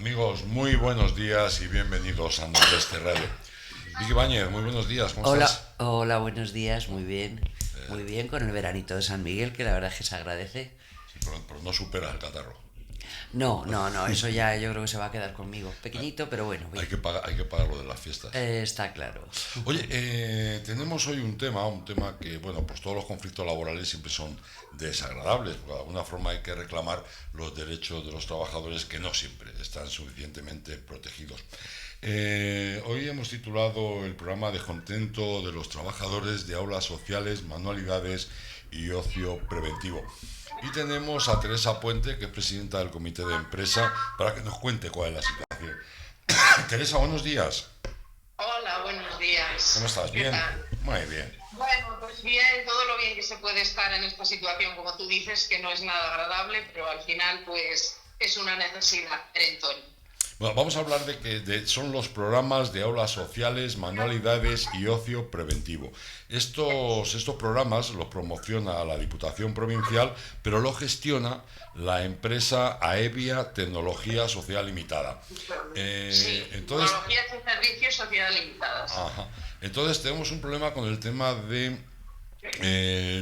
Amigos, muy buenos días y bienvenidos a Nordeste Radio. Vicky Báñez, muy buenos días, ¿cómo Hola, estás? hola, buenos días, muy bien con el veranito de San Miguel, que la verdad es que se agradece. Sí, pero no superas el catarro. No, eso ya yo creo que se va a quedar conmigo. Pequeñito, pero bueno, Hay bien. que pagar lo de las fiestas. Está claro. Oye, tenemos hoy un tema que, bueno, pues todos los conflictos laborales siempre son desagradables, porque de alguna forma hay que reclamar los derechos de los trabajadores que no siempre están suficientemente protegidos. Hoy hemos titulado el programa Descontento de los trabajadores de aulas sociales, manualidades y ocio preventivo. Y tenemos a Teresa Puente, que es presidenta del comité de empresa, para que nos cuente cuál es la situación. Teresa, buenos días. Hola, buenos días. ¿Cómo estás? ¿Qué ¿Bien? tal? Muy bien. Bueno, pues bien, todo lo bien que se puede estar en esta situación, como tú dices, que no es nada agradable, pero al final pues es una necesidad perentoria. Bueno, vamos a hablar de son los programas de aulas sociales, manualidades y ocio preventivo. Estos programas los promociona la Diputación Provincial, pero lo gestiona la empresa AEVIA Tecnología Social Limitada. Sí, Entonces, tecnologías y servicios sociedad limitadas. ajá. Entonces tenemos un problema con el tema de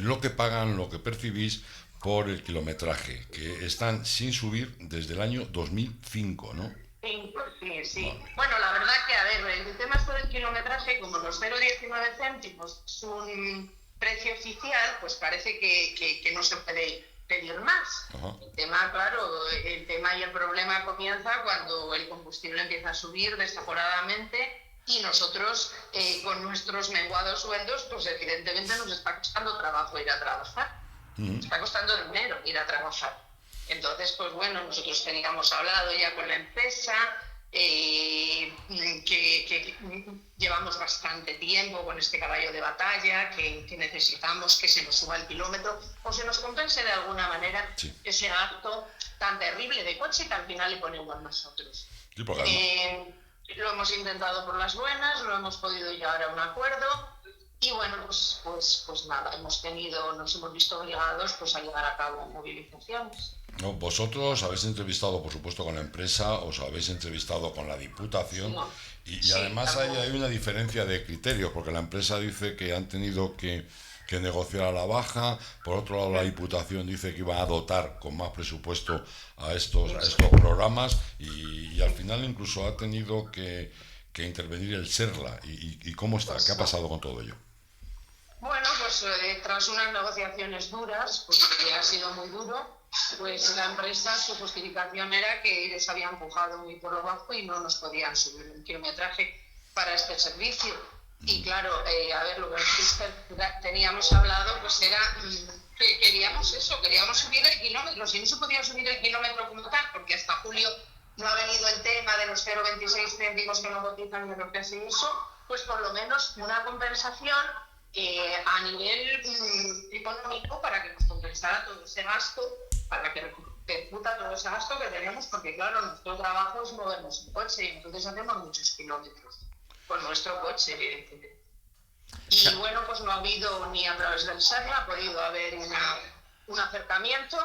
lo que pagan, lo que percibís por el kilometraje, que están sin subir desde el año 2005, ¿no? Sí, sí, sí. Vale. Bueno, la verdad que, a ver, el tema es del kilometraje, como los 0,19 céntimos es un precio oficial, pues parece que no se puede pedir más. Ajá. El tema y el problema comienza cuando el combustible empieza a subir desaforadamente y nosotros, con nuestros menguados sueldos, pues evidentemente nos está costando trabajo ir a trabajar. Nos está costando dinero ir a trabajar. Entonces, pues bueno, nosotros teníamos hablado ya con la empresa, que llevamos bastante tiempo con este caballo de batalla, que necesitamos que se nos suba el kilómetro o se nos compense de alguna manera Sí. ese acto tan terrible de coche que al final le ponemos nosotros. Sí, porque Lo hemos intentado por las buenas, lo hemos podido llegar a un acuerdo. Y bueno, pues nada, nos hemos visto obligados pues a llevar a cabo movilizaciones. no, vosotros habéis entrevistado, por supuesto, con la empresa, os habéis entrevistado con la Diputación No. y Sí, además tampoco. hay una diferencia de criterios, porque la empresa dice que han tenido que negociar a la baja, por otro lado la Diputación dice que iba a dotar con más presupuesto a estos programas y al final incluso ha tenido que intervenir el SERLA. ¿Y cómo está? ¿Qué ha pasado con todo ello? Bueno, pues tras unas negociaciones duras, porque ha sido muy duro, pues la empresa, su justificación era que les había empujado muy por lo bajo y no nos podían subir el kilometraje para este servicio. Y claro, a ver, lo que teníamos hablado pues era que queríamos subir el kilómetro. Si no se podía subir el kilómetro como tal, porque hasta julio no ha venido el tema de los 0,26 céntimos que no cotizan ni lo que hace eso, pues por lo menos una compensación a nivel económico para que nos compensara todo ese gasto, para que repercuta todo ese gasto que tenemos, porque claro, nuestro trabajo es movernos en coche y entonces hacemos muchos kilómetros con nuestro coche, evidentemente. Y bueno, pues no ha habido ni a través del SERLA, ha podido haber un acercamiento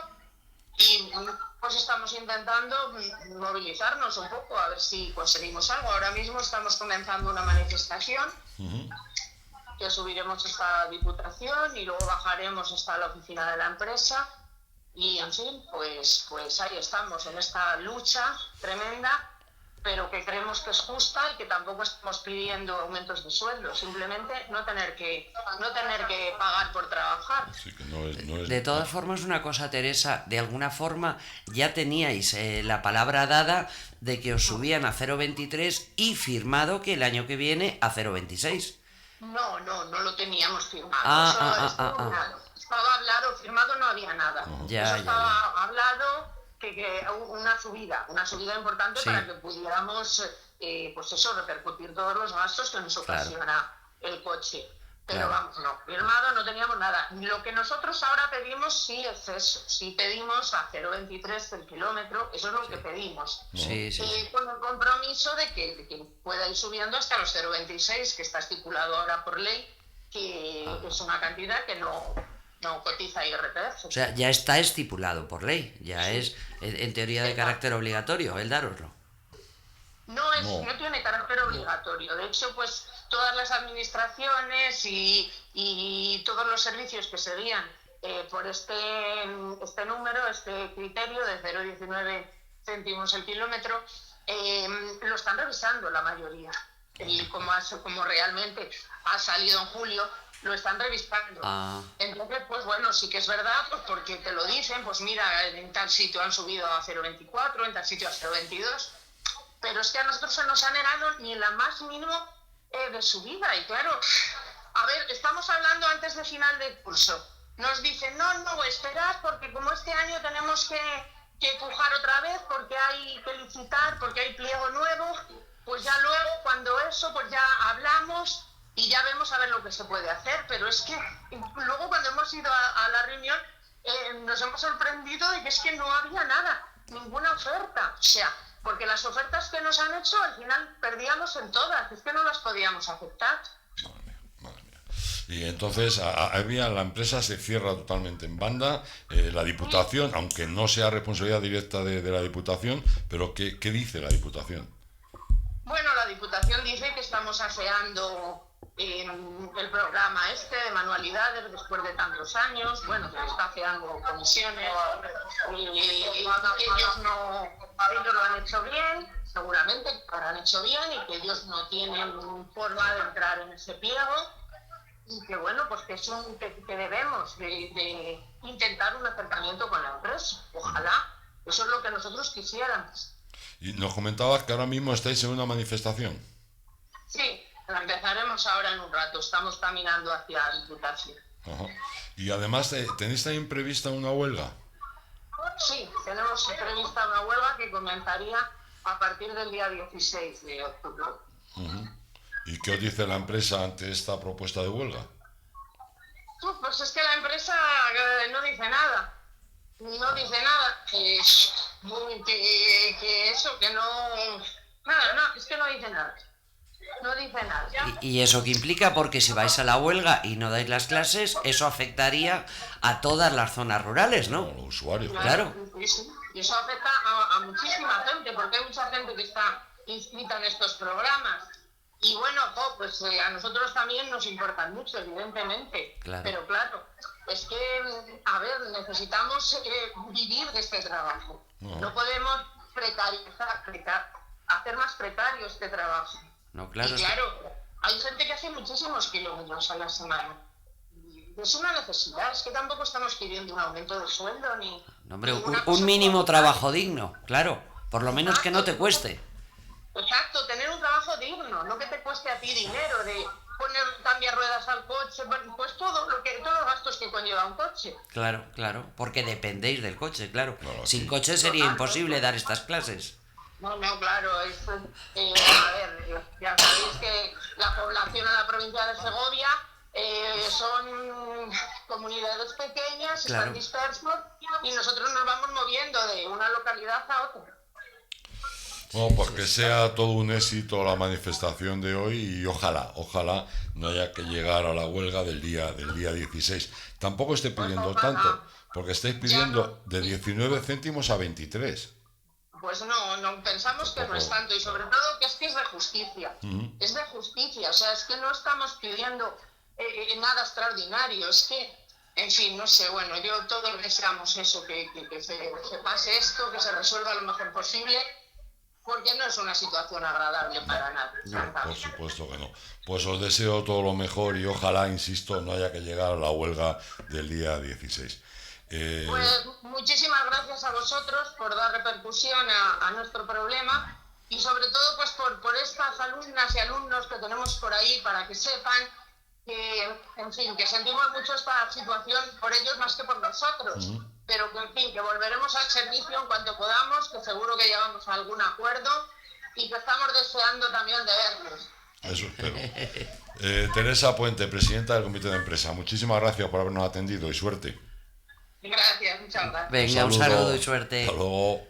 y pues estamos intentando movilizarnos un poco a ver si conseguimos algo. Ahora mismo estamos comenzando una manifestación que subiremos hasta Diputación y luego bajaremos hasta la oficina de la empresa y en fin, pues ahí estamos en esta lucha tremenda, pero que creemos que es justa y que tampoco estamos pidiendo aumentos de sueldo, simplemente no tener que pagar por trabajar. Sí, que no es. De todas formas, una cosa, Teresa, de alguna forma ya teníais la palabra dada de que os subían a 0,23 y firmado que el año que viene a 0,26. No lo teníamos firmado. Estaba hablado, firmado no había nada. Eso estaba hablado que una subida importante, sí, para que pudiéramos, pues eso, repercutir todos los gastos que nos ocasiona el coche. Pero vamos, no, firmado no teníamos nada. Lo que nosotros ahora pedimos sí es eso, sí pedimos a 0,23 el kilómetro, eso es lo que pedimos. Con el compromiso de que pueda ir subiendo hasta los 0,26, que está estipulado ahora por ley, que es una cantidad que no cotiza IRPF. O sea, ya está estipulado por ley, ya es en teoría de carácter obligatorio el dároslo. No tiene carácter obligatorio. De hecho, pues todas las administraciones y todos los servicios que seguían por este número, este criterio de 0,19 céntimos el kilómetro, lo están revisando la mayoría. Y como realmente ha salido en julio, lo están revisando. Entonces, pues bueno, sí que es verdad, pues porque te lo dicen, pues mira, en tal sitio han subido a 0,24, en tal sitio a 0,22, pero es que a nosotros se nos ha negado ni la más mínimo de subida. Y claro, a ver, estamos hablando antes de final de curso. Nos dicen, no, esperad, porque como este año tenemos que pujar otra vez, porque hay que licitar, porque hay pliego nuevo, pues ya luego, cuando eso, pues ya hablamos y ya vemos a ver lo que se puede hacer. Pero es que luego cuando hemos ido a la reunión, nos hemos sorprendido de que es que no había nada, ninguna oferta. O sea, porque las ofertas que nos han hecho, al final perdíamos en todas, es que no las podíamos aceptar. Madre mía. Y entonces la empresa se cierra totalmente en banda, la Diputación, aunque no sea responsabilidad directa de la Diputación, pero ¿qué dice la Diputación? Bueno, la Diputación dice que estamos afeando el programa de manualidades después de tantos años, bueno, que está afeando comisiones, y ellos lo han hecho bien, seguramente lo han hecho bien, y que ellos no tienen forma de entrar en ese pliego, y que bueno, pues que debemos de intentar un acercamiento con la empresa. Ojalá, eso es lo que nosotros quisiéramos. Y nos comentabas que ahora mismo estáis en una manifestación. Sí, la empezaremos ahora en un rato, estamos caminando hacia la Diputación. Ajá. Y además, ¿tenéis también prevista una huelga? Sí, tenemos prevista una huelga que comenzaría a partir del día 16 de octubre. Uh-huh. ¿Y qué os dice la empresa ante esta propuesta de huelga? Pues es que la empresa no dice nada. No dice nada. Que eso, que no... Nada, es que no dice nada. No dice nada. ¿Y eso qué implica? Porque si vais a la huelga y no dais las clases, eso afectaría a todas las zonas rurales, ¿no? A los usuarios. Claro. Sí. Y eso afecta a muchísima gente, porque hay mucha gente que está inscrita en estos programas. Y bueno, pues a nosotros también nos importan mucho, evidentemente. Claro. Pero claro, es que, a ver, necesitamos vivir de este trabajo. No podemos hacer más precario este trabajo. No, claro. Y claro, hay gente que hace muchísimos kilómetros a la semana. Es una necesidad, es que tampoco estamos pidiendo un aumento de sueldo ni... No, hombre, un mínimo trabajo digno, claro. Por lo menos que no te cueste. Exacto, tener un trabajo digno, no que te cueste a ti dinero, de cambiar ruedas al coche, pues todos los gastos que conlleva un coche. Claro, porque dependéis del coche, claro. Sin coche sería imposible dar estas clases. No, claro, a ver, ya sabéis que la población en la provincia de Segovia son comunidades pequeñas, claro. Están dispersos y nosotros nos vamos moviendo de una localidad a otra. Bueno, pues que sea todo un éxito la manifestación de hoy y ojalá no haya que llegar a la huelga del día 16. Tampoco esté pidiendo tanto, porque estáis pidiendo de 19 céntimos a 23. Pues no pensamos que no es tanto, y sobre todo que es de justicia. Es de justicia, o sea, es que no estamos pidiendo nada extraordinario, es que, en fin, no sé, bueno, todos deseamos eso, que se pase esto, que se resuelva lo mejor posible, porque no es una situación agradable para nadie. No, por supuesto que no. Pues os deseo todo lo mejor y ojalá, insisto, no haya que llegar a la huelga del día 16. Pues muchísimas gracias a vosotros por dar repercusión a nuestro problema y sobre todo pues por estas alumnas y alumnos que tenemos por ahí, para que sepan que, en fin, que sentimos mucho esta situación por ellos más que por nosotros, pero que, en fin, que volveremos al servicio en cuanto podamos, que seguro que llevamos a algún acuerdo y que estamos deseando también de verlos. Eso espero. Teresa Puente, presidenta del Comité de Empresa, muchísimas gracias por habernos atendido y suerte. Gracias, muchas gracias. Venga, un saludo y suerte. Hasta luego.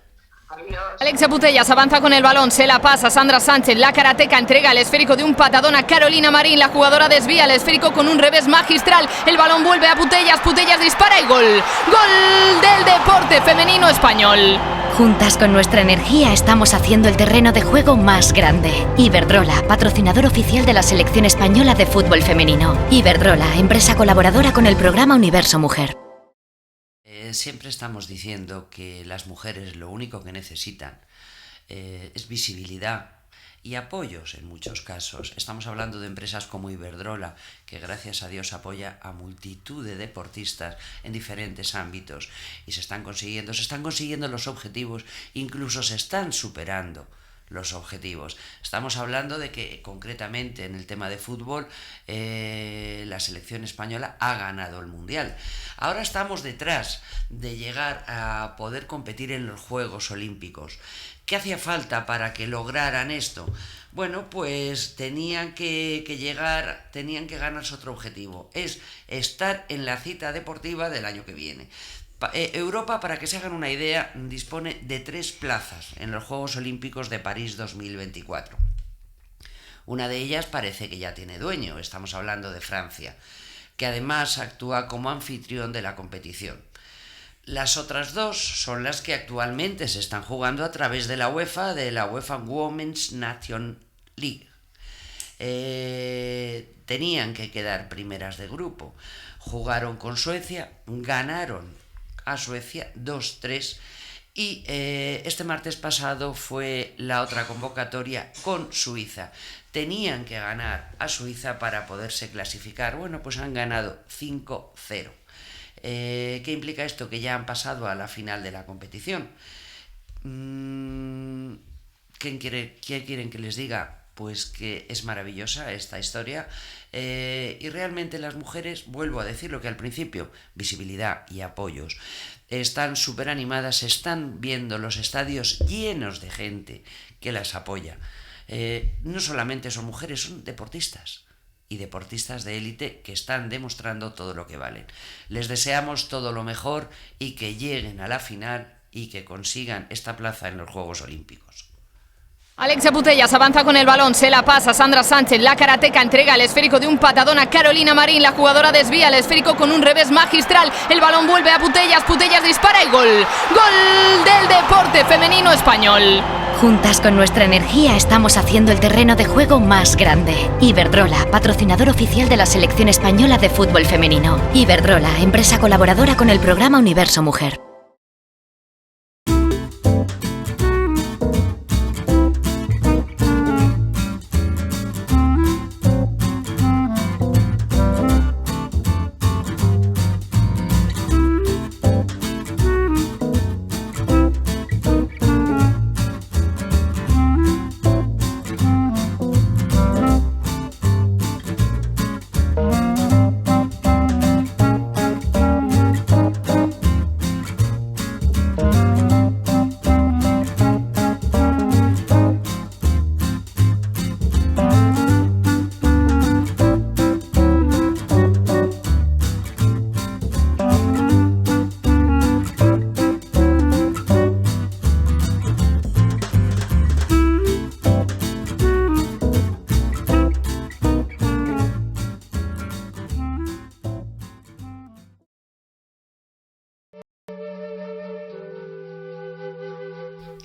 Adiós. Alexia Putellas avanza con el balón, se la pasa Sandra Sánchez, la karateca entrega el esférico de un patadón a Carolina Marín, la jugadora desvía el esférico con un revés magistral, el balón vuelve a Putellas, Putellas dispara y gol del deporte femenino femenino español. Juntas con nuestra energía estamos haciendo el terreno de juego más grande. Iberdrola, patrocinador oficial de la selección española de fútbol femenino. Iberdrola, empresa colaboradora con el programa Universo Mujer. Siempre estamos diciendo que las mujeres lo único que necesitan es visibilidad y apoyos en muchos casos. Estamos hablando de empresas como Iberdrola, que gracias a Dios apoya a multitud de deportistas en diferentes ámbitos y se están consiguiendo los objetivos, incluso se están superando los objetivos. Estamos hablando de que concretamente en el tema de fútbol la selección española ha ganado el Mundial. Ahora estamos detrás de llegar a poder competir en los Juegos Olímpicos. ¿Qué hacía falta para que lograran esto? Bueno, pues tenían que ganarse otro objetivo, es estar en la cita deportiva del año que viene. Europa, para que se hagan una idea, dispone de 3 plazas en los Juegos Olímpicos de París 2024. Una de ellas parece que ya tiene dueño, estamos hablando de Francia, que además actúa como anfitrión de la competición. Las otras 2 son las que actualmente se están jugando a través de la UEFA Women's Nation League. Tenían que quedar primeras de grupo. Jugaron con Suecia, ganaron a Suecia 2-3 y este martes pasado fue la otra convocatoria con Suiza. Tenían que ganar a Suiza para poderse clasificar. Bueno, pues han ganado 5-0. ¿Qué implica esto? Que ya han pasado a la final de la competición. ¿Qué quieren que les diga? Pues que es maravillosa esta historia y realmente las mujeres, vuelvo a decir lo que al principio, visibilidad y apoyos. Están súper animadas, están viendo los estadios llenos de gente que las apoya. No solamente son mujeres, son deportistas y deportistas de élite que están demostrando todo lo que valen. Les deseamos todo lo mejor y que lleguen a la final y que consigan esta plaza en los Juegos Olímpicos. Alexia Putellas avanza con el balón, se la pasa Sandra Sánchez, la karateca entrega el esférico de un patadón a Carolina Marín, la jugadora desvía el esférico con un revés magistral, el balón vuelve a Putellas, Putellas dispara y gol, gol del deporte femenino español. Juntas con nuestra energía estamos haciendo el terreno de juego más grande. Iberdrola, patrocinador oficial de la selección española de fútbol femenino. Iberdrola, empresa colaboradora con el programa Universo Mujer.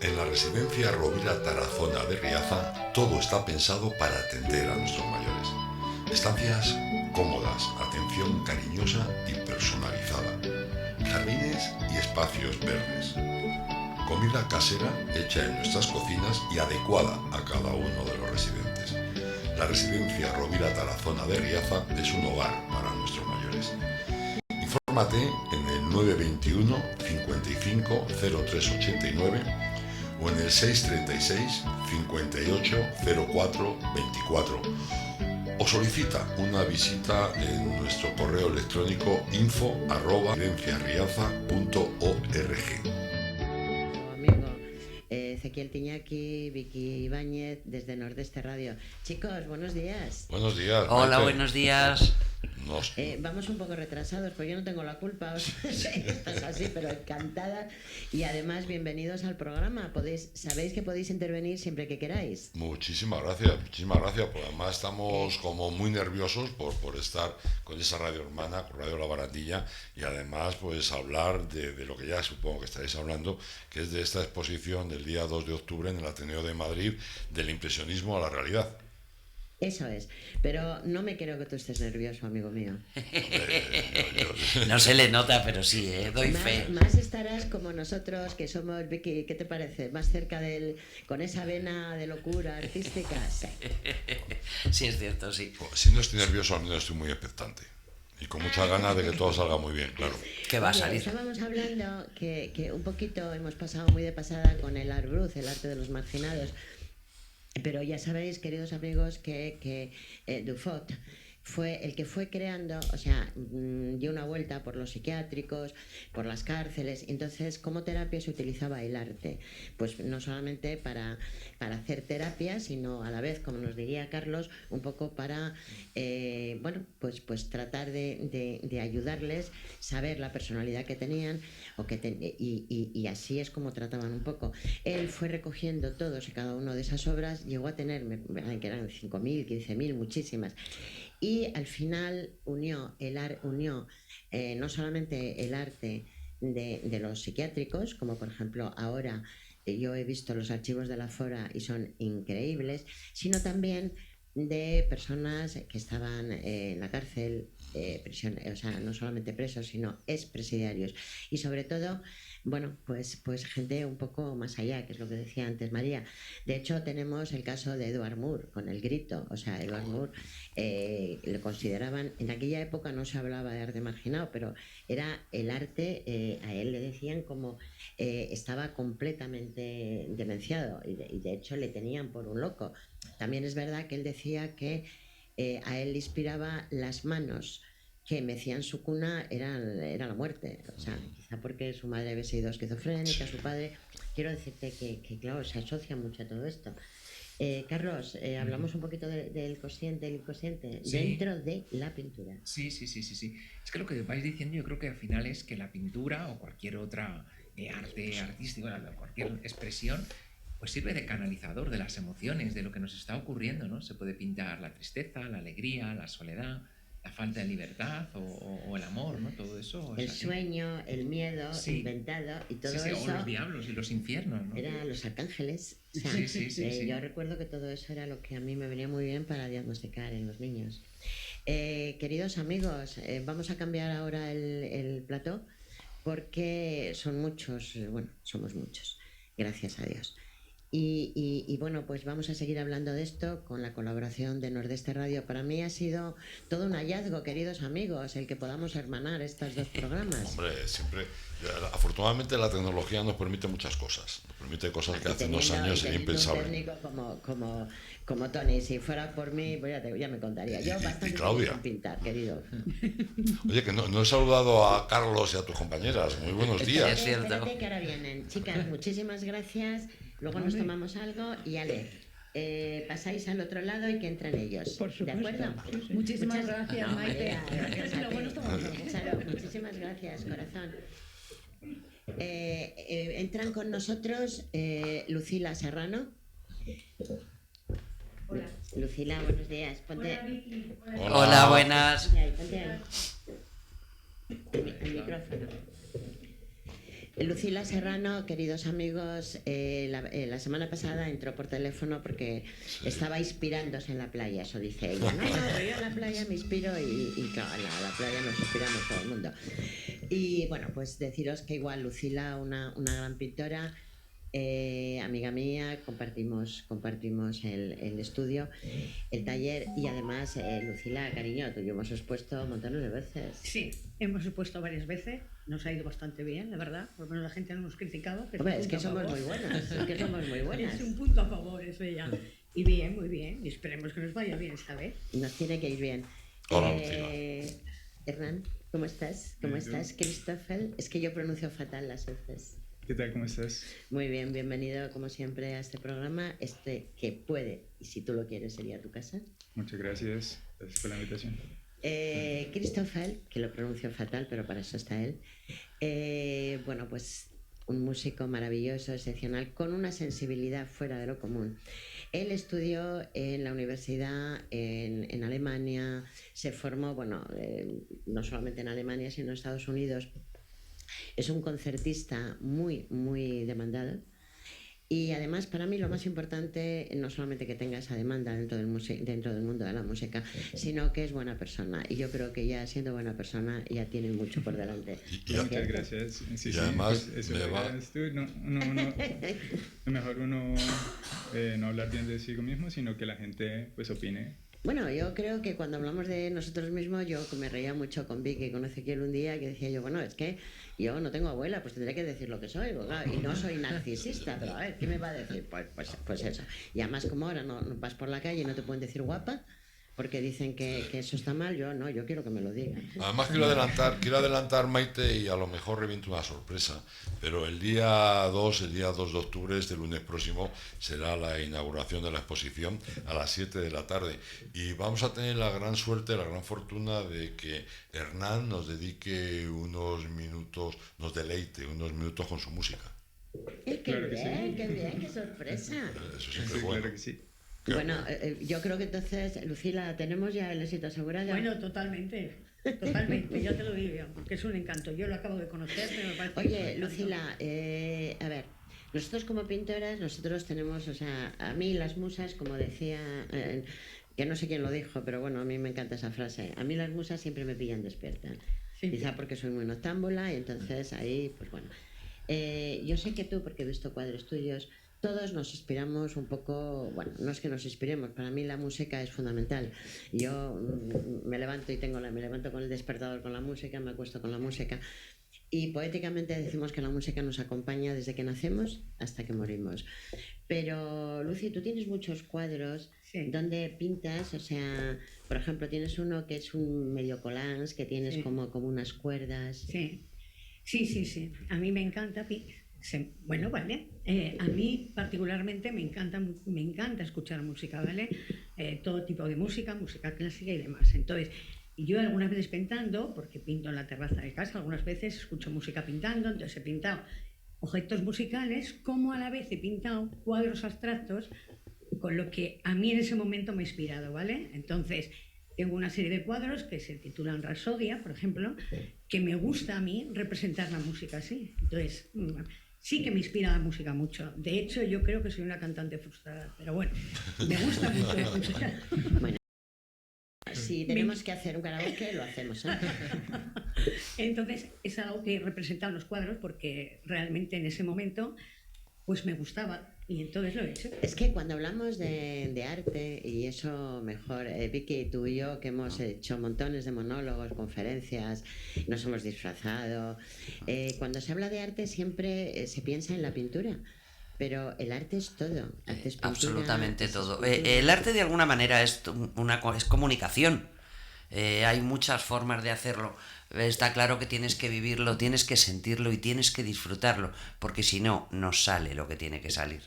En la residencia Rovira Tarazona de Riaza, todo está pensado para atender a nuestros mayores. Estancias cómodas, atención cariñosa y personalizada, jardines y espacios verdes. Comida casera hecha en nuestras cocinas y adecuada a cada uno de los residentes. La residencia Rovira Tarazona de Riaza es un hogar para nuestros mayores. Infórmate en el 921 55 0389 o en el 636 58 04 24 o solicita una visita en nuestro correo electrónico info@residenciariaza.org. Ezequiel Tiñaki, Vicky Ibáñez, desde Nordeste Radio. Chicos, buenos días. Buenos días. Hola, Maite. buenos días. Vamos un poco retrasados, pues yo no tengo la culpa, esto es así, pero encantada. Y además, bienvenidos al programa. Sabéis que podéis intervenir siempre que queráis. Muchísimas gracias, porque además estamos como muy nerviosos por estar con esa radio hermana, con Radio La Barandilla, y además pues hablar de lo que ya supongo que estáis hablando, que es de esta exposición del día 2 de octubre en el Ateneo de Madrid, del impresionismo a la realidad. Eso es, pero no me creo que tú estés nervioso, amigo mío. No se le nota, pero sí, doy fe. Más estarás como nosotros, que somos, Vicky, ¿qué te parece? Más cerca con esa vena de locura artística. Sí, sí es cierto, sí. Si no estoy nervioso, al menos estoy muy expectante. Y con muchas ganas de que todo salga muy bien, claro. ¿Qué va a salir? Estábamos hablando que un poquito hemos pasado muy de pasada con el Art Brut, el arte de los marginados. Pero ya sabéis, queridos amigos, que Dufort fue el que fue creando, o sea, dio una vuelta por los psiquiátricos, por las cárceles. Entonces, como terapia se utilizaba el arte, pues no solamente para hacer terapia, sino a la vez, como nos diría Carlos, un poco para, pues tratar de ayudarles, saber la personalidad que tenían, y así es como trataban un poco. Él fue recogiendo todos y cada una de esas obras, llegó a tener, que eran 5.000, 15.000, muchísimas. Y al final unió no solamente el arte de los psiquiátricos, como por ejemplo ahora yo he visto los archivos de la Fora y son increíbles, sino también de personas que estaban en la cárcel, o sea, no solamente presos, sino expresidiarios. Y sobre todo, bueno, pues gente un poco más allá, que es lo que decía antes María. De hecho, tenemos el caso de Edward Moore, con El Grito. O sea, Edward Moore lo consideraban, en aquella época no se hablaba de arte marginado, pero era el arte, a él le decían como estaba completamente demenciado, y de hecho le tenían por un loco. También es verdad que él decía que a él le inspiraba las manos que mecían su cuna, era la muerte. O sea, quizá porque su madre había sido esquizofrénica, su padre. Quiero decirte que claro, se asocia mucho a todo esto. Carlos, hablamos un poquito del inconsciente, sí, dentro de la pintura. Sí. Es que lo que vais diciendo yo creo que al final es que la pintura o cualquier otra arte artístico, cualquier expresión, pues sirve de canalizador de las emociones, de lo que nos está ocurriendo, ¿no? Se puede pintar la tristeza, la alegría, la soledad, la falta de libertad o el amor, ¿no? Todo eso. El sueño, el miedo inventado y todo eso. O los diablos y los infiernos, ¿no? Eran los arcángeles. O sea, sí. Yo recuerdo que todo eso era lo que a mí me venía muy bien para diagnosticar en los niños. Queridos amigos, vamos a cambiar ahora el plató porque son muchos, somos muchos, gracias a Dios. Y bueno, pues vamos a seguir hablando de esto con la colaboración de Nordeste Radio. Para mí ha sido todo un hallazgo, queridos amigos, el que podamos hermanar estos dos programas. Hombre, siempre, afortunadamente la tecnología nos permite muchas cosas. Nos permite cosas que hace unos años sería impensable. Un técnico como Tony, si fuera por mí, pues ya me contaría. Yo bastante Claudia, sin pintar, querido. Oye, que no he saludado a Carlos y a tus compañeras. Muy buenos días. Es cierto. Espérate que ahora vienen. Chicas, muchísimas gracias. Luego nos tomamos algo y Ale, pasáis al otro lado y que entren ellos. Por supuesto. ¿De acuerdo? Muchísimas gracias, Maite. Muchísimas gracias, corazón. Entran con nosotros Lucila Serrano. Hola. Lucila, buenos días. Ponte. Hola, buenas. Ponte ahí. El micrófono. Lucila Serrano, queridos amigos, la semana pasada entró por teléfono porque estaba inspirándose en la playa, eso dice ella. No, yo en la playa me inspiro y claro, en la playa nos inspiramos todo el mundo. Y bueno, pues deciros que igual Lucila, una gran pintora, amiga mía, compartimos el estudio, el taller, y además, Lucila, cariño, tú y yo hemos expuesto montones de veces. Sí, hemos expuesto varias veces, nos ha ido bastante bien, la verdad, por lo menos la gente no nos ha criticado. Hombre, es que somos muy buenas, Es un punto a favor, eso ya. Y bien, muy bien, y esperemos que nos vaya bien esta vez. Nos tiene que ir bien. Hola, Lucila. Hernán, ¿cómo estás? ¿Cómo estás, Christopher? Es que yo pronuncio fatal las veces. ¿Qué tal? ¿Cómo estás? Muy bien, bienvenido como siempre a este programa, que puede, y si tú lo quieres, sería tu casa. Muchas gracias. Gracias por la invitación. Christopher, que lo pronuncio fatal, pero para eso está él, bueno, pues un músico maravilloso, excepcional, con una sensibilidad fuera de lo común. Él estudió en la universidad en Alemania, se formó, bueno, no solamente en Alemania, sino en Estados Unidos. Es un concertista muy, muy demandado. Y además, para mí, lo más importante, no solamente que tenga esa demanda dentro del mundo de la música, sino que es buena persona. Y yo creo que ya siendo buena persona, ya tiene mucho por delante. Muchas gracias. Sí, y además, pues eso mejor uno no hablar bien de sí mismo, sino que la gente pues opine. Bueno, yo creo que cuando hablamos de nosotros mismos, yo me reía mucho con Vicky, con Ezequiel un día, que decía yo, bueno, es que yo no tengo abuela, pues tendré que decir lo que soy, claro, y no soy narcisista, pero a ver, ¿qué me va a decir? Pues eso. Y además, como ahora no vas por la calle y no te pueden decir guapa, porque dicen que eso está mal, yo quiero que me lo digan. Además quiero adelantar, Maite, y a lo mejor reviento una sorpresa, pero el día 2 de octubre, este lunes próximo, será la inauguración de la exposición a las 7 de la tarde, y vamos a tener la gran suerte, la gran fortuna de que Hernán nos dedique unos minutos, nos deleite unos minutos con su música. Claro que sí. Qué bien, qué sorpresa. Eso siempre es bueno. Claro que sí. Bueno, yo creo que entonces, Lucila, ¿tenemos ya el éxito asegurado? Bueno, totalmente, ya te lo digo, porque es un encanto. Yo lo acabo de conocer, pero me parece... Oye, Lucila, a ver, nosotros como pintoras, nosotros tenemos, o sea, a mí las musas, como decía, que no sé quién lo dijo, pero bueno, a mí me encanta esa frase, a mí las musas siempre me pillan despierta. Sí. Quizá porque soy muy noctámbula y entonces ahí, pues bueno. Yo sé que tú, porque he visto cuadros tuyos, todos nos inspiramos un poco, bueno, no es que nos inspiremos, para mí la música es fundamental. Yo me levanto con el despertador con la música, me acuesto con la música, y poéticamente decimos que la música nos acompaña desde que nacemos hasta que morimos. Pero, Lucy, tú tienes muchos cuadros donde pintas, o sea, por ejemplo, tienes uno que es un medio collage, que tienes como unas cuerdas. Sí, a mí me encanta... Bueno, vale. A mí particularmente me encanta escuchar música, ¿vale? Todo tipo de música clásica y demás. Entonces, yo algunas veces pintando, porque pinto en la terraza de casa, algunas veces escucho música pintando, entonces he pintado objetos musicales, como a la vez he pintado cuadros abstractos, con lo que a mí en ese momento me ha inspirado, ¿vale? Entonces, tengo una serie de cuadros que se titulan Rapsodia, por ejemplo, que me gusta a mí representar la música así. Entonces... sí que me inspira la música mucho. De hecho, yo creo que soy una cantante frustrada, pero bueno, me gusta mucho la música. Bueno, si tenemos que hacer un karaoke, lo hacemos, ¿eh? Entonces, es algo que he representado en los cuadros porque realmente en ese momento pues me gustaba y entonces lo he hecho. Es que cuando hablamos de arte, y eso mejor, Vicky, tú y yo, que hemos hecho montones de monólogos, conferencias, nos hemos disfrazado, cuando se habla de arte siempre se piensa en la pintura. Pero el arte es todo. Arte es pintura, absolutamente todo. El arte de alguna manera es comunicación. Hay muchas formas de hacerlo. Está claro que tienes que vivirlo, tienes que sentirlo y tienes que disfrutarlo, porque si no, no sale lo que tiene que salir.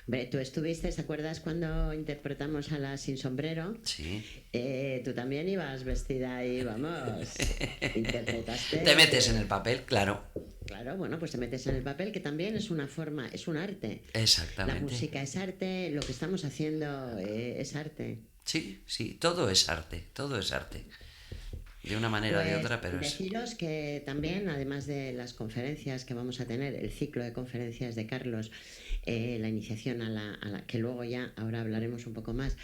Hombre, tú estuviste, ¿te acuerdas cuando interpretamos a la Sin Sombrero? Sí. Tú también ibas vestida ahí, vamos, interpretaste. Te metes en el papel, claro. Claro, bueno, pues te metes en el papel, que también es una forma, es un arte. Exactamente. La música es arte, lo que estamos haciendo es arte. Sí, todo es arte, todo es arte. De una manera o de otra, pero deciros que también, además de las conferencias que vamos a tener, el ciclo de conferencias de Carlos, la iniciación a la que luego ya, ahora hablaremos un poco más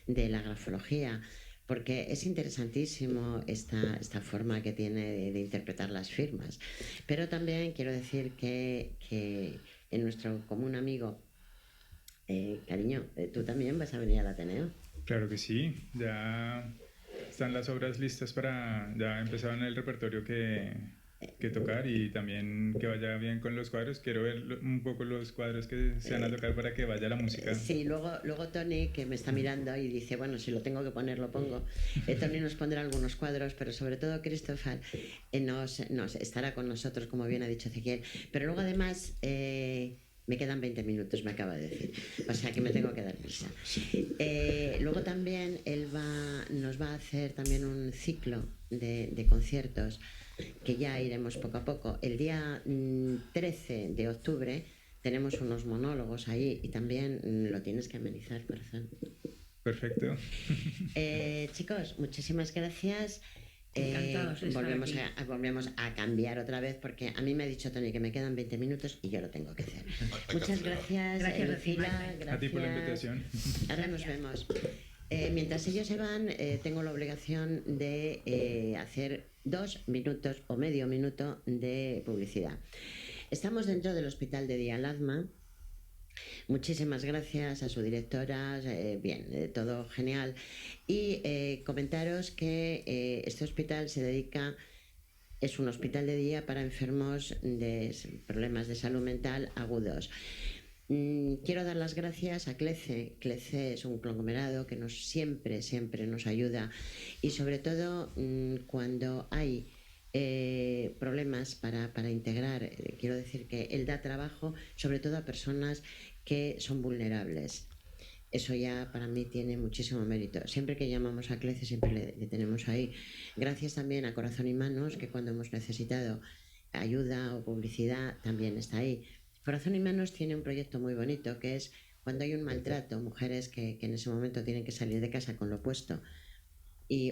de la grafología, porque es interesantísimo esta forma que tiene de interpretar las firmas. Pero también quiero decir que en nuestro común amigo, cariño, tú también vas a venir al Ateneo. Claro que sí, ya están las obras listas ya empezaron el repertorio que tocar y también que vaya bien con los cuadros. Quiero ver un poco los cuadros que se van a tocar para que vaya la música. Sí, luego Tony, que me está mirando y dice, bueno, si lo tengo que poner, lo pongo. Tony nos pondrá algunos cuadros, pero sobre todo Christopher nos estará con nosotros, como bien ha dicho Ezequiel. Pero luego además Me quedan 20 minutos, me acaba de decir. O sea que me tengo que dar prisa. Luego también él nos va a hacer también un ciclo de conciertos que ya iremos poco a poco. El día 13 de octubre tenemos unos monólogos ahí y también lo tienes que amenizar, corazón. Perfecto. Chicos, muchísimas gracias. Encantados de estar Volvemos a cambiar otra vez porque a mí me ha dicho Tony que me quedan 20 minutos y yo lo tengo que hacer. Muchas gracias, Gracias, Lucila. Gracias. A ti por la invitación. Ahora nos vemos. Mientras ellos se van, tengo la obligación de hacer 2 minutos o medio minuto de publicidad. Estamos dentro del Hospital de Día Lazma. Muchísimas gracias a su directora, todo genial. Y comentaros que este hospital es un hospital de día para enfermos de problemas de salud mental agudos. Quiero dar las gracias a CLECE. CLECE es un conglomerado que siempre nos ayuda y sobre todo cuando hay problemas para integrar, quiero decir que él da trabajo sobre todo a personas que son vulnerables. Eso ya para mí tiene muchísimo mérito. Siempre que llamamos a CLECE siempre le tenemos ahí. Gracias también a Corazón y Manos, que cuando hemos necesitado ayuda o publicidad también está ahí. Corazón y Manos tiene un proyecto muy bonito que es cuando hay un maltrato, mujeres que en ese momento tienen que salir de casa con lo puesto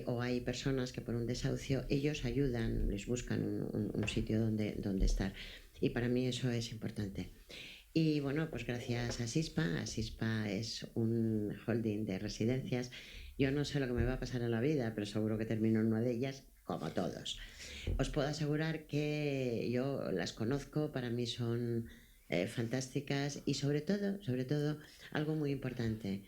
o hay personas que por un desahucio ellos ayudan, les buscan un sitio donde estar y para mí eso es importante. Y bueno, pues gracias a SISPA. SISPA es un holding de residencias. Yo no sé lo que me va a pasar en la vida, pero seguro que termino en una de ellas, como todos. Os puedo asegurar que yo las conozco, para mí son fantásticas y sobre todo, algo muy importante.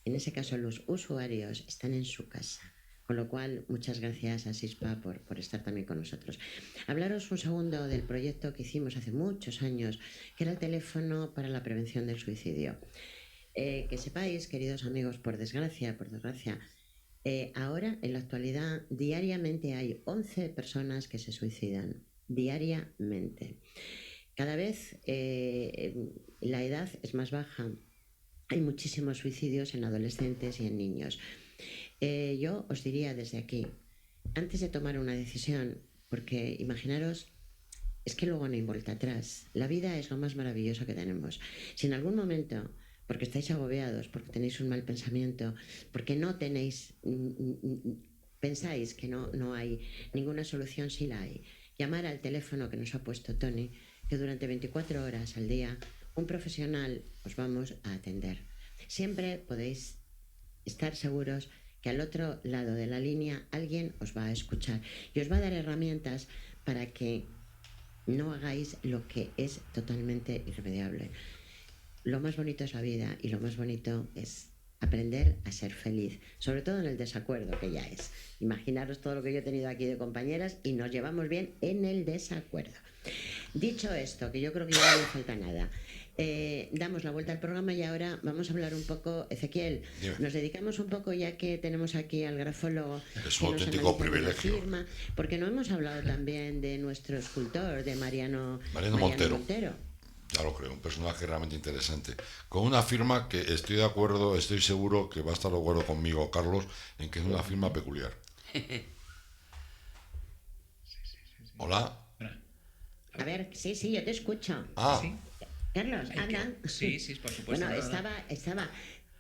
En ese caso, los usuarios están en su casa. Con lo cual, muchas gracias a SISPA por estar también con nosotros. Hablaros un segundo del proyecto que hicimos hace muchos años, que era el teléfono para la prevención del suicidio. Que sepáis, queridos amigos, por desgracia, ahora, en la actualidad, diariamente hay 11 personas que se suicidan. Diariamente. Cada vez la edad es más baja. Hay muchísimos suicidios en adolescentes y en niños. Yo os diría desde aquí, antes de tomar una decisión, porque imaginaros, es que luego no hay vuelta atrás. La vida es lo más maravilloso que tenemos. Si en algún momento, porque estáis agobiados, porque tenéis un mal pensamiento, porque no tenéis, pensáis que no hay ninguna solución, sí la hay. Llamar al teléfono que nos ha puesto Tony, que durante 24 horas al día un profesional os vamos a atender. Siempre podéis estar seguros que al otro lado de la línea alguien os va a escuchar y os va a dar herramientas para que no hagáis lo que es totalmente irremediable. Lo más bonito es la vida y lo más bonito es aprender a ser feliz, sobre todo en el desacuerdo, que ya es. Imaginaros todo lo que yo he tenido aquí de compañeras y nos llevamos bien en el desacuerdo. Dicho esto, que yo creo que ya no me falta nada, damos la vuelta al programa y ahora vamos a hablar un poco, Ezequiel, Dime. Nos dedicamos un poco, ya que tenemos aquí al grafólogo, Es un auténtico privilegio. Firma, porque no hemos hablado también de nuestro escultor, de Mariano Montero. Ya lo creo, un personaje realmente interesante. Con una firma que estoy seguro que va a estar de acuerdo conmigo, Carlos, en que es una firma peculiar. Hola. A ver, sí, yo te escucho. Ah, Carlos, habla. Sí, por supuesto. Bueno, estaba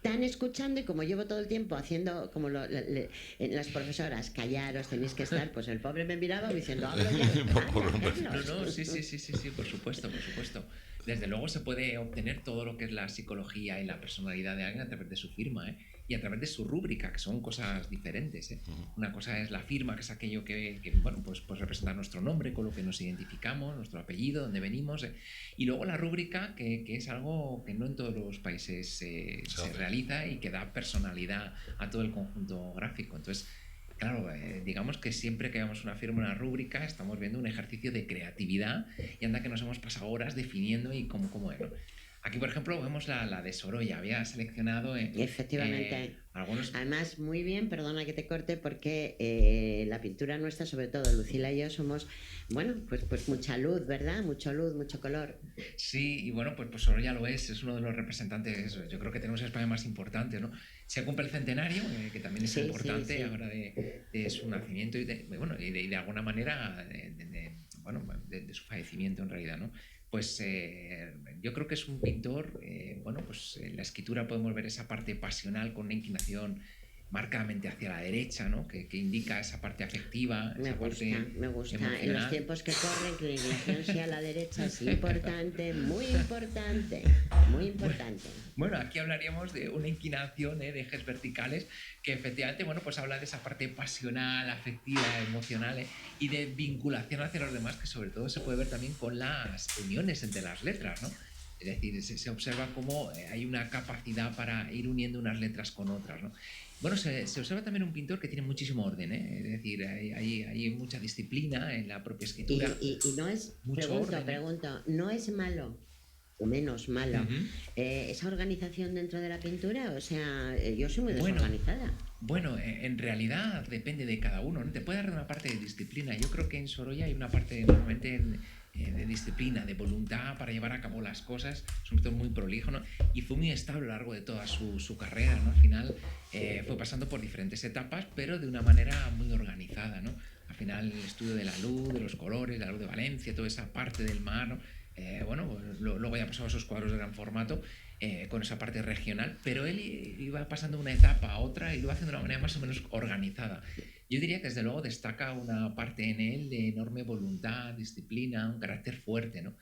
tan escuchando y como llevo todo el tiempo haciendo como las profesoras, callaros, tenéis que estar, pues el pobre me miraba diciendo, hablo ya. No, sí, por supuesto. Desde luego se puede obtener todo lo que es la psicología y la personalidad de alguien a través de su firma, y a través de su rúbrica, que son cosas diferentes. Una cosa es la firma, que es aquello que pues representa nuestro nombre, con lo que nos identificamos, nuestro apellido, dónde venimos, y luego la rúbrica, que es algo que no en todos los países se realiza y que da personalidad a todo el conjunto gráfico. Entonces, claro, digamos que siempre que vemos una firma, una rúbrica, estamos viendo un ejercicio de creatividad y anda que nos hemos pasado horas definiendo y cómo es, ¿no? Aquí, por ejemplo, vemos la de Sorolla. Había seleccionado Efectivamente. algunos... Además, muy bien, perdona que te corte, porque la pintura nuestra, sobre todo Lucila y yo, somos, bueno, pues mucha luz, ¿verdad? Mucha luz, mucho color. Sí, y bueno, pues Sorolla lo es uno de los representantes, yo creo que tenemos en España más importantes, ¿no? Se cumple el centenario, que también es importante ahora de su nacimiento y de alguna manera de su fallecimiento en realidad, ¿no? Pues yo creo que es un pintor, pues en la escritura podemos ver esa parte pasional con una inclinación marcadamente hacia la derecha, ¿no? Que indica esa parte afectiva, me gusta. Emocional. En los tiempos que corren, que la inclinación sea a la derecha es importante, muy importante, muy importante. Bueno, aquí hablaríamos de una inclinación de ejes verticales que efectivamente, pues habla de esa parte pasional, afectiva, emocional y de vinculación hacia los demás, que sobre todo se puede ver también con las uniones entre las letras, ¿no? Es decir, se observa cómo hay una capacidad para ir uniendo unas letras con otras, ¿no? Bueno, se observa también un pintor que tiene muchísimo orden, ¿eh? Es decir, hay mucha disciplina en la propia escritura. Y no es, pregunto, ¿no es malo o menos malo esa organización dentro de la pintura? O sea, yo soy muy desorganizada. Bueno, en realidad depende de cada uno, ¿no? Te puede dar una parte de disciplina. Yo creo que en Sorolla hay una parte normalmente de disciplina, de voluntad para llevar a cabo las cosas, sobre todo muy prolijo, ¿no? Y fue muy estable a lo largo de toda su carrera, ¿no? Al final fue pasando por diferentes etapas, pero de una manera muy organizada, ¿no? Al final el estudio de la luz, de los colores, la luz de Valencia, toda esa parte del mar, ¿no? Luego ya pasaba esos cuadros de gran formato con esa parte regional, pero él iba pasando de una etapa a otra y lo iba haciendo de una manera más o menos organizada. Yo diría que desde luego destaca una parte en él de enorme voluntad, disciplina, un carácter fuerte, ¿no?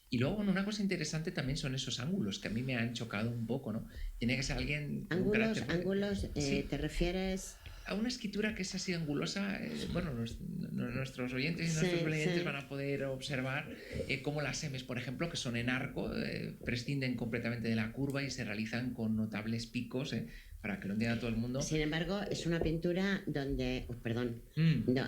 Y luego una cosa interesante también son esos ángulos que a mí me han chocado un poco, ¿no? Tiene que ser alguien con un carácter fuerte. Ángulos, sí. ¿Te refieres...? A una escritura que es así angulosa, nuestros oyentes y nuestros oyentes van a poder observar cómo las M's, por ejemplo, que son en arco, prescinden completamente de la curva y se realizan con notables picos, para que lo entienda todo el mundo. Sin embargo, es una pintura donde...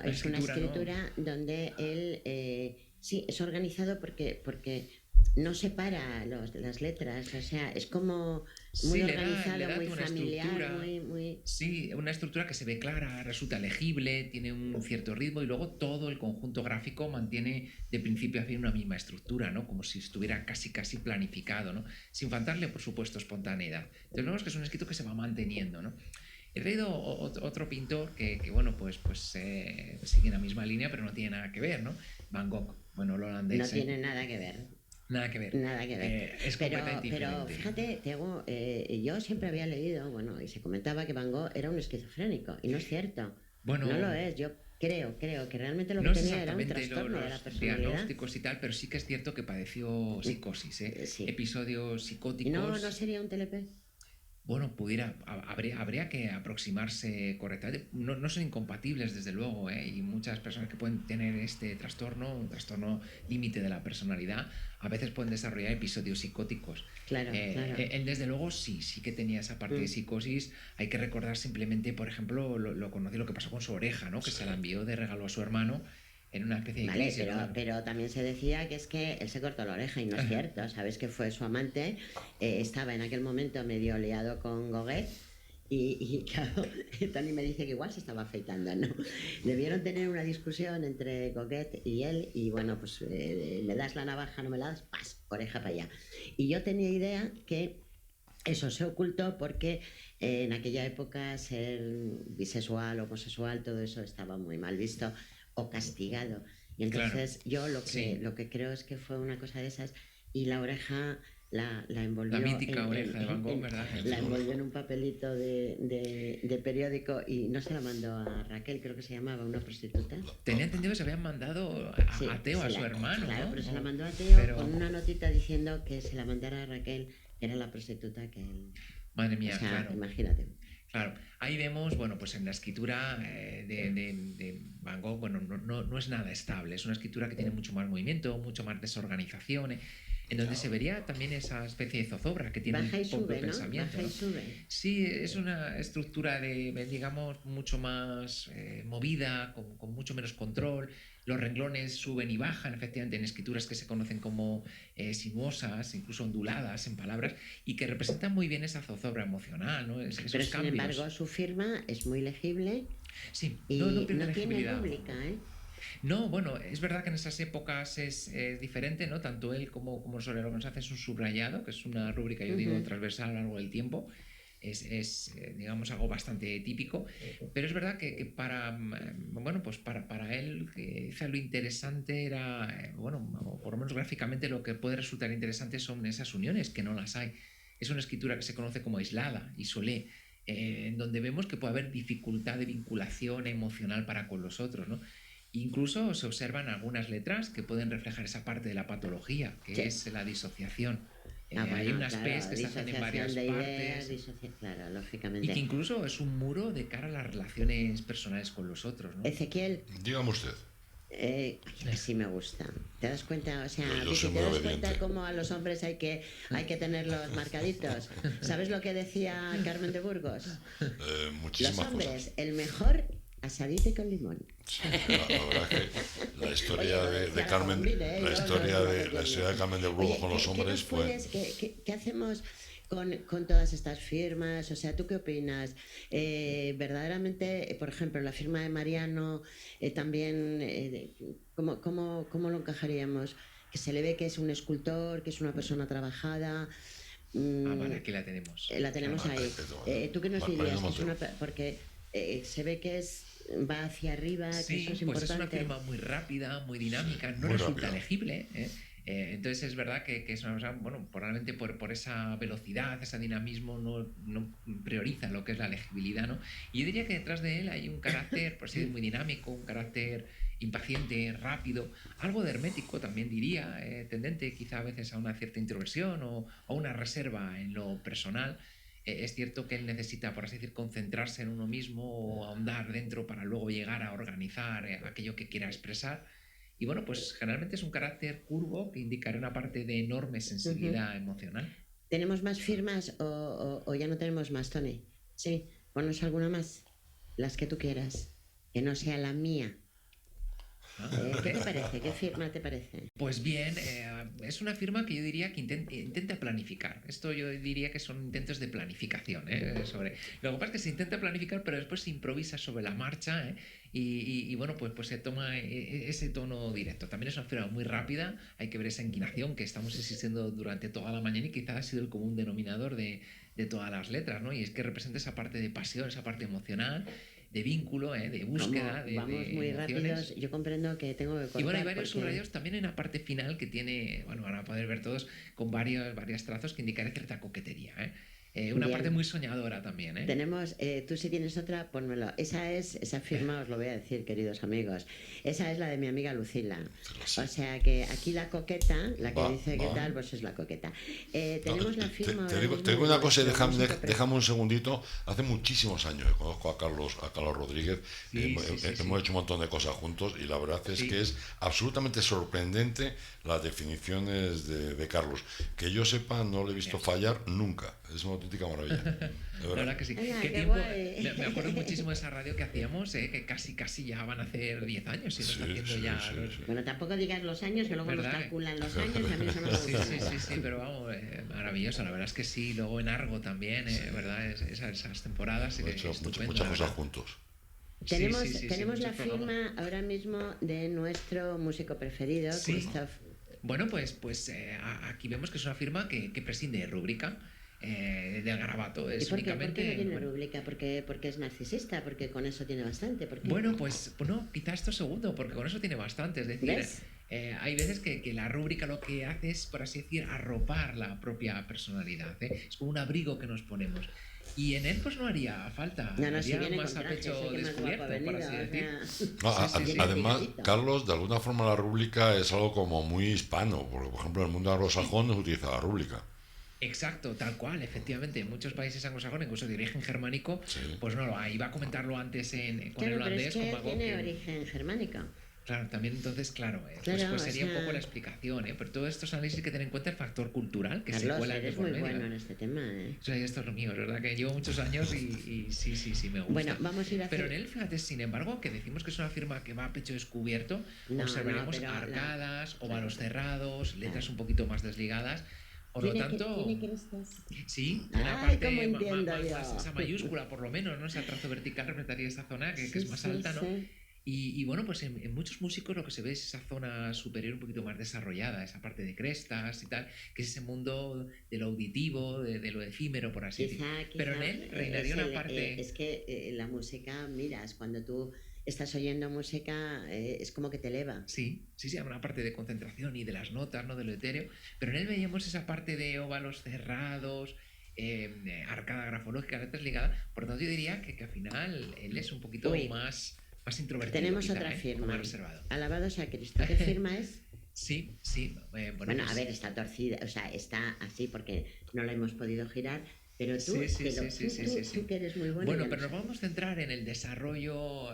es una escritura donde él... sí, es organizado porque no separa las letras, o sea, es como muy organizado, muy familiar, muy... Sí, una estructura que se ve clara, resulta legible, tiene un cierto ritmo y luego todo el conjunto gráfico mantiene de principio a fin una misma estructura, ¿no? Como si estuviera casi significado, ¿no? Sin faltarle, por supuesto, espontaneidad. Entonces vemos que es un escrito que se va manteniendo, ¿no? He traído otro pintor que sigue la misma línea, pero no tiene nada que ver, ¿no? Van Gogh, el holandés. No tiene nada que ver. Nada que ver. Es completamente diferente. Pero fíjate, yo siempre había leído, y se comentaba que Van Gogh era un esquizofrénico, y no es cierto. No lo es. Yo creo que realmente lo que tenía era un trastorno de la personalidad. Diagnósticos y tal, pero sí que es cierto que padeció psicosis, sí. Episodios psicóticos. ¿No sería un TLP? Bueno, habría que aproximarse correctamente. No son incompatibles, desde luego, y muchas personas que pueden tener este trastorno, un trastorno límite de la personalidad, a veces pueden desarrollar episodios psicóticos. Claro. Él, desde luego, sí que tenía esa parte de psicosis. Hay que recordar simplemente, por ejemplo, lo que pasó con su oreja, ¿no? Que se la envió de regalo a su hermano en una especie de crisis. Pero también se decía que es que él se cortó la oreja y no es cierto. Sabes que fue su amante, estaba en aquel momento medio liado con Gauguin y claro, Tony me dice que igual se estaba afeitando, ¿no? Debieron tener una discusión entre Gauguin y él y pues le das la navaja, no me la das, ¡pas! Oreja para allá. Y yo tenía idea que eso se ocultó porque en aquella época ser bisexual, homosexual, todo eso estaba muy mal visto o castigado. Y entonces yo lo que creo es que fue una cosa de esas y la oreja la envolvió... La mítica oreja de Van Gogh, ¿verdad? La envolvió en un papelito de periódico y no se la mandó a Raquel, creo que se llamaba, una prostituta. Tenía entendido que se habían mandado a Teo, a su hermano. Claro, ¿no? pero se la mandó a Teo con una notita diciendo que se la mandara a Raquel, era la prostituta que él... Madre mía, claro. Imagínate. Claro, ahí vemos, pues en la escritura de Van Gogh, no es nada estable, es una escritura que tiene mucho más movimiento, mucho más desorganización, en donde se vería también esa especie de zozobra que tiene baja un poco de ¿no? pensamiento. Baja y sube. Sí, es una estructura digamos, mucho más movida, con mucho menos control. Los renglones suben y bajan, efectivamente, en escrituras que se conocen como sinuosas, incluso onduladas en palabras, y que representan muy bien esa zozobra emocional, ¿no? Esos Pero sin cambios. embargo, su firma es muy legible. Sí, y no no tiene rúbrica, ¿eh? No, bueno, es verdad que en esas épocas es diferente, ¿no? Tanto él como Soler lo que nos hace es un subrayado, que es una rúbrica, yo digo, transversal a lo largo del tiempo. Es digamos, algo bastante típico, pero es verdad que para, bueno, pues para él quizá lo interesante era, bueno, por lo menos gráficamente lo que puede resultar interesante son esas uniones, que no las hay. Es una escritura que se conoce como aislada, isolé, en donde vemos que puede haber dificultad de vinculación emocional para con los otros, ¿no? Incluso se observan algunas letras que pueden reflejar esa parte de la patología, que es la disociación. Hay unas P's que se hacen en varias partes. Claro, lógicamente. Y que incluso es un muro de cara a las relaciones personales con los otros, ¿no? Ezequiel. Dígame usted. Sí me gusta. ¿Te das cuenta? O sea, Yo soy ¿te muy das obediente. cuenta cómo a los hombres hay que tenerlos marcaditos? ¿Sabes lo que decía Carmen de Burgos? Muchísimas Los hombres, cosas. el mejor asadito con limón. Sí, la verdad que la historia Oye, de Carmen, la historia de Carmen de Burgos con los hombres fue. ¿Qué hacemos con todas estas firmas? O sea, ¿tú qué opinas? Verdaderamente, por ejemplo, la firma de Mariano también, ¿cómo lo encajaríamos? Que se le ve que es un escultor, que es una persona trabajada. Vale, aquí la tenemos. La tenemos ahí. ¿Tú qué nos dirías? Porque se ve que va hacia arriba, que eso es importante. Pues es una firma muy rápida, muy dinámica, no resulta legible, ¿eh? Entonces es verdad que es una cosa, bueno, probablemente por esa velocidad, ese dinamismo no prioriza lo que es la legibilidad, ¿no? Y yo diría que detrás de él hay un carácter, por así decirlo, muy dinámico, un carácter impaciente, rápido, algo de hermético también diría, tendente quizá a veces a una cierta introversión o a una reserva en lo personal. Es cierto que él necesita, por así decir, concentrarse en uno mismo o ahondar dentro para luego llegar a organizar aquello que quiera expresar. Y bueno, pues generalmente es un carácter curvo que indicará una parte de enorme sensibilidad emocional. ¿Tenemos más firmas o ya no tenemos más, Tony? Sí, ponnos alguna más, las que tú quieras, que no sea la mía. ¿Qué te parece? ¿Qué firma te parece? Pues bien, es una firma que yo diría que intenta planificar. Esto yo diría que son intentos de planificación. Lo que pasa es que se intenta planificar, pero después se improvisa sobre la marcha, y bueno, pues se toma ese tono directo. También es una firma muy rápida, hay que ver esa inquinación que estamos existiendo durante toda la mañana y quizás ha sido el común denominador de todas las letras, ¿no? Y es que representa esa parte de pasión, esa parte emocional, de vínculo, de búsqueda, vamos muy rápidos. Yo comprendo que tengo que cortar. Y bueno, hay varios subrayos también en la parte final que tiene, bueno, van a poder ver todos con varios trazos que indican cierta coquetería, una parte muy soñadora también, Tenemos, tú si tienes otra, pónmelo. Esa firma, os lo voy a decir, queridos amigos. Esa es la de mi amiga Lucila. O sea que aquí la coqueta, la que dice qué tal, pues es la coqueta. Tenemos la firma. Te digo una cosa, déjame un segundito. Hace muchísimos años que conozco a Carlos Rodríguez. Hemos hecho un montón de cosas juntos y la verdad es que es absolutamente sorprendente las definiciones de Carlos. Que yo sepa, no le he visto fallar nunca. Es una auténtica maravilla. La verdad que sí. Hola, ¿Qué tiempo? Me acuerdo muchísimo de esa radio que hacíamos, que casi ya van a hacer 10 años. Bueno, tampoco digas los años, que luego nos calculan los años y a mí eso no me gusta. Sí, pero vamos, maravilloso. La verdad es que sí. Luego en Argo también, ¿verdad? Esas temporadas. Hemos hecho muchas cosas juntos. Tenemos la firma ahora mismo de nuestro músico preferido, Christoph. Bueno, pues aquí vemos que es una firma que prescinde de rúbrica. Del garabato. ¿Y por qué no tiene rúbrica? ¿Porque es narcisista? ¿Porque con eso tiene bastante? Bueno, pues no, quizás esto segundo, porque con eso tiene bastante. Es decir, hay veces que la rúbrica lo que hace es, por así decir, arropar la propia personalidad. Es como un abrigo que nos ponemos. Y en él pues no haría falta. Haría más a pecho descubierto, por así decir. Además, Carlos, de alguna forma la rúbrica es algo como muy hispano, porque por ejemplo en el mundo anglosajón no se utiliza la rúbrica. Exacto, tal cual, efectivamente. En muchos países anglosajones, incluso de origen germánico, pues no lo hay. Iba a comentarlo antes con el holandés. Pero es que tiene origen germánico. Claro, también entonces, claro, Claro, pues sería o sea, un poco la explicación, pero todos estos análisis hay que tener en cuenta el factor cultural que se Carlos, cuela aquí eres por muy medio. bueno en este tema, ¿eh? O sea, esto es lo mío, es verdad que llevo muchos años y sí, me gusta. Bueno, vamos a ir a hacer... Pero en él, fíjate, sin embargo, que decimos que es una firma que va a pecho descubierto, No, observaremos no, pero arcadas, óvalos cerrados, letras un poquito más desligadas. Por lo tanto, ¿Tiene crestas? sí, Ay, una parte cómo entiendo yo. más esa mayúscula, por lo menos, ¿no? Ese trazo vertical representaría esa zona que es más alta, ¿no? Sí. Y bueno, pues en muchos músicos lo que se ve es esa zona superior un poquito más desarrollada, esa parte de crestas y tal, que es ese mundo de lo auditivo, de lo efímero, por así decirlo. Pero en él reinaría una parte... Es que la música, miras, cuando tú estás oyendo música, es como que te eleva. Sí, una parte de concentración y de las notas, ¿no? De lo etéreo. Pero en él veíamos esa parte de óvalos cerrados, arcada grafológica, letras ligadas. Por lo tanto, yo diría que al final él es un poquito más introvertido. Tenemos quizá, otra firma. Más reservado. Alabados a Cristo. ¿Qué firma es? Sí. Bueno, pues, a ver, está torcida, o sea, está así porque no la hemos podido girar, pero tú, tú que eres muy bueno. Bueno, pero nos vamos a centrar en el desarrollo,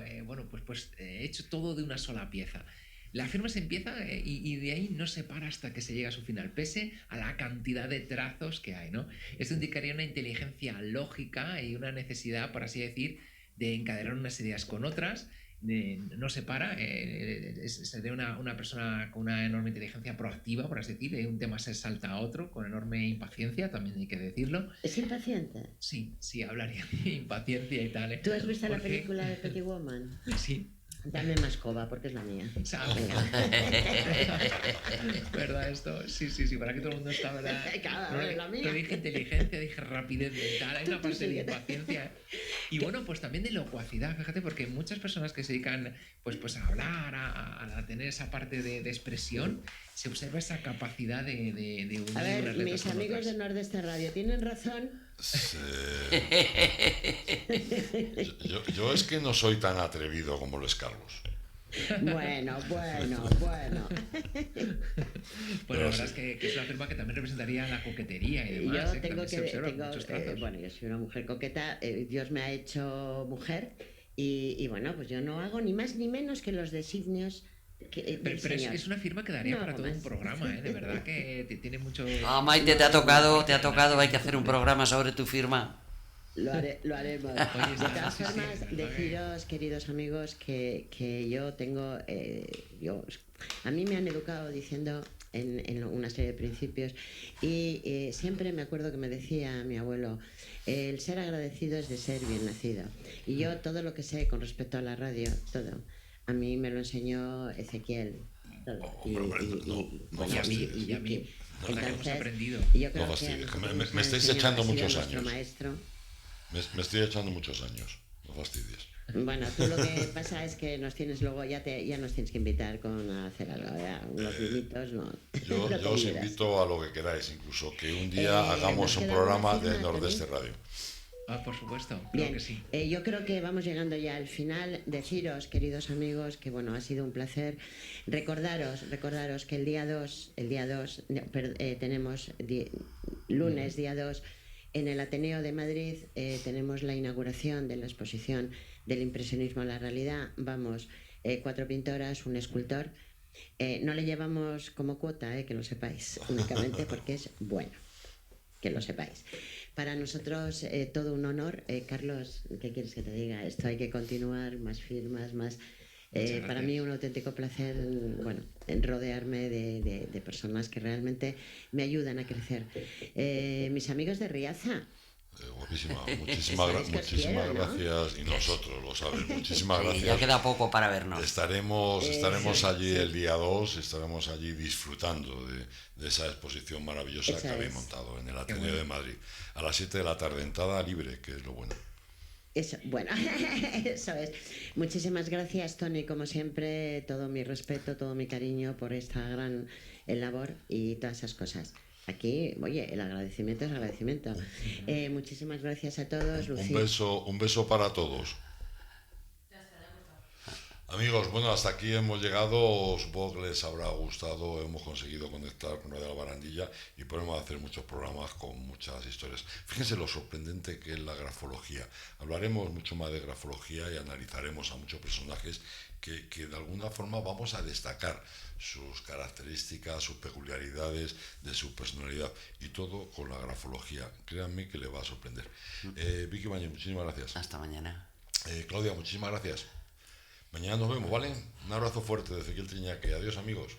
pues hecho todo de una sola pieza. La firma se empieza y de ahí no se para hasta que se llega a su final, pese a la cantidad de trazos que hay, ¿no? Esto indicaría una inteligencia lógica y una necesidad, por así decir, de encadenar unas ideas con otras. No se para, sería una persona con una enorme inteligencia proactiva, por así decir, de un tema se salta a otro, con enorme impaciencia, también hay que decirlo. ¿Es impaciente? Sí, hablaría de impaciencia y tal. ¿Tú has visto la película de Pretty Woman? Sí. Dame más coba, porque es la mía. ¿Verdad esto? Sí, para que todo el mundo está, ¿verdad? La mía. Te dije inteligencia, dije rapidez mental, hay una parte de impaciencia. Y bueno, pues también de locuacidad, fíjate, porque muchas personas que se dedican pues a hablar, a tener esa parte de expresión, se observa esa capacidad de unir. A ver, mis amigos de Nordeste Radio, ¿tienen razón? Sí. Yo es que no soy tan atrevido como lo es Carlos. Bueno. Bueno, la verdad es que es una firma que también representaría la coquetería y demás. Yo soy una mujer coqueta, Dios me ha hecho mujer y bueno, pues yo no hago ni más ni menos que los designios. Pero es una firma que daría para todo un programa, de verdad que tiene mucho... Maite, te ha tocado, hay que hacer un programa sobre tu firma. Lo haremos. Oye, de todas formas, deciros, queridos amigos, que yo tengo... a mí me han educado diciendo en una serie de principios y siempre me acuerdo que me decía mi abuelo, el ser agradecido es de ser bien nacido. Y yo todo lo que sé con respecto a la radio, todo... A mí me lo enseñó Ezequiel. Y a mí. Hemos aprendido. No fastidies, me estáis echando muchos años. Me estoy echando muchos años. No fastidies. Bueno, tú lo que pasa es que nos tienes luego, ya nos tienes que invitar a hacer algo, unos vinitos, no. Yo os invito a lo que queráis, incluso que un día hagamos un programa de Nordeste Radio. Por supuesto, claro. Bien, que sí. Yo creo que vamos llegando ya al final. Deciros, queridos amigos, que bueno, ha sido un placer. Recordaros que el día 2 tenemos lunes, día 2, en el Ateneo de Madrid, tenemos la inauguración de la exposición del impresionismo a la realidad. Vamos, 4 pintoras, un escultor. No le llevamos como cuota, que lo sepáis, únicamente porque es bueno, que lo sepáis. Para nosotros todo un honor. Carlos, ¿qué quieres que te diga? Esto hay que continuar, más firmas, más... para mí un auténtico placer, en rodearme de personas que realmente me ayudan a crecer. Mis amigos de Riaza. Muchísimas gracias, y nosotros lo sabes, muchísimas gracias. Ya queda poco para vernos. Estaremos allí el día 2, estaremos allí disfrutando de esa exposición maravillosa que habéis montado en el Ateneo de Madrid, a las 7 de la tarde, entrada libre, que es lo bueno. Eso es. Muchísimas gracias, Tony, como siempre, todo mi respeto, todo mi cariño por esta gran labor y todas esas cosas. Aquí, oye, el agradecimiento es agradecimiento. Muchísimas gracias a todos, Lucía. Un beso para todos. Amigos, bueno, hasta aquí hemos llegado, supongo que les habrá gustado, hemos conseguido conectar con Radio Albarandilla y podemos hacer muchos programas con muchas historias. Fíjense lo sorprendente que es la grafología. Hablaremos mucho más de grafología y analizaremos a muchos personajes que de alguna forma vamos a destacar sus características, sus peculiaridades de su personalidad y todo con la grafología. Créanme que le va a sorprender. Vicky Mañez, muchísimas gracias. Hasta mañana. Claudia, muchísimas gracias. Mañana nos vemos, ¿vale? Un abrazo fuerte de Ezequiel Triñaque. Adiós, amigos.